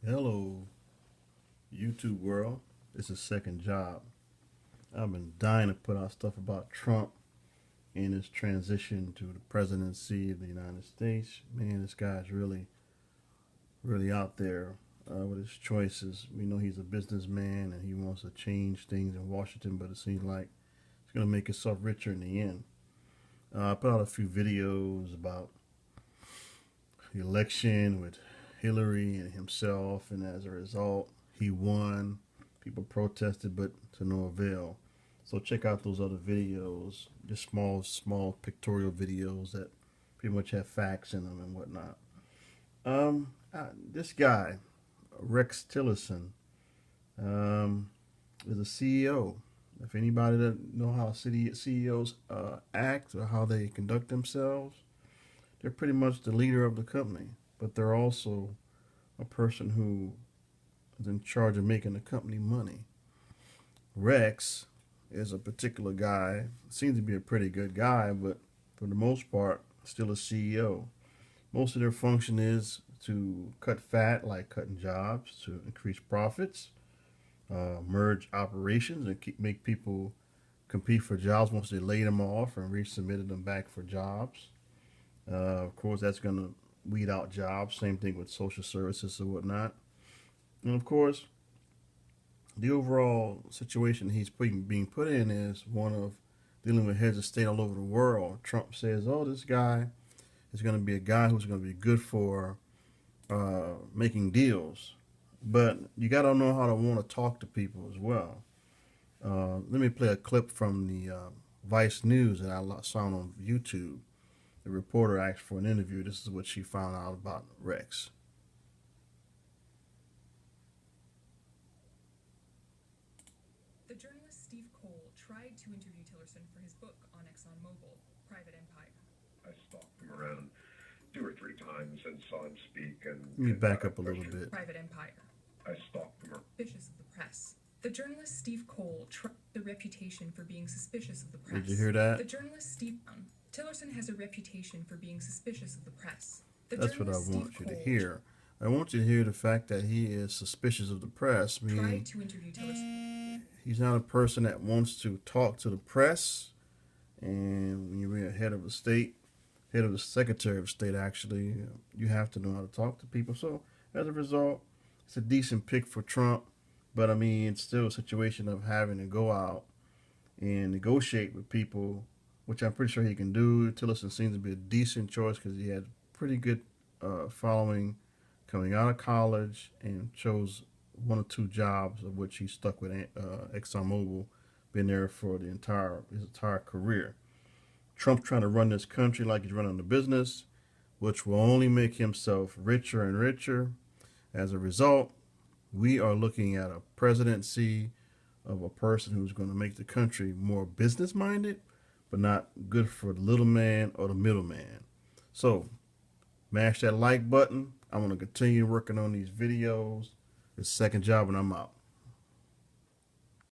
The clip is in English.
Hello, YouTube world. This is Second Job. I've been dying to put out stuff about Trump and his transition to the presidency of the United States. Man, this guy's really out there with his choices. We know he's a businessman and he wants to change things in Washington, but it seems like he's going to make himself richer in the end. I put out a few videos about the election with Hillary and himself, and as a result, he won. People protested, but to no avail. So check out those other videos, just small pictorial videos that pretty much have facts in them and whatnot. This guy, Rex Tillerson, is a CEO. If anybody doesn't know how CEOs act or how they conduct themselves, they're pretty much the leader of the company, but they're also a person who is in charge of making the company money. Rex is a particular guy, seems to be a pretty good guy, but for the most part, still a CEO. Most of their function is to cut fat, like cutting jobs, to increase profits, merge operations, and make people compete for jobs once they laid them off and resubmitted them back for jobs. Of course, that's going to weed out jobs. Same thing with social services or whatnot. And of course, the overall situation he's being put in is one of dealing with heads of state all over the world. Trump says, oh, this guy is going to be a guy who's going to be good for making deals. But you got to know how to want to talk to people as well. Let me play a clip from the Vice News that I saw on YouTube. The reporter asked for an interview. This is what she found out about Rex. The journalist Steve Cole tried to interview Tillerson for his book on ExxonMobile, Private Empire. I stalked him around 2 or 3 times and saw him speak. And let me back up a little bit. Private Empire. I stalked him. Suspicious of the press. The journalist Steve Cole tried the reputation for being suspicious of the press. Did you hear that? The journalist Steve Tillerson has a reputation for being suspicious of the press. That's what I want you to hear. I want you to hear the fact that he is suspicious of the press, meaning to interview Tillerson. He's not a person that wants to talk to the press. And when you're a head of a state, head of the Secretary of State, actually, you have to know how to talk to people. So as a result, it's a decent pick for Trump. But I mean, it's still a situation of having to go out and negotiate with people, which I'm pretty sure he can do. Tillerson seems to be a decent choice because he had pretty good following coming out of college and chose 1 or 2 jobs, of which he stuck with ExxonMobile, been there for his entire career. Trump's trying to run this country like he's running the business, which will only make himself richer and richer. As a result, we are looking at a presidency of a person who's going to make the country more business-minded, but not good for the little man or the middleman. So, mash that like button. I'm going to continue working on these videos. It's Second Job, and I'm out.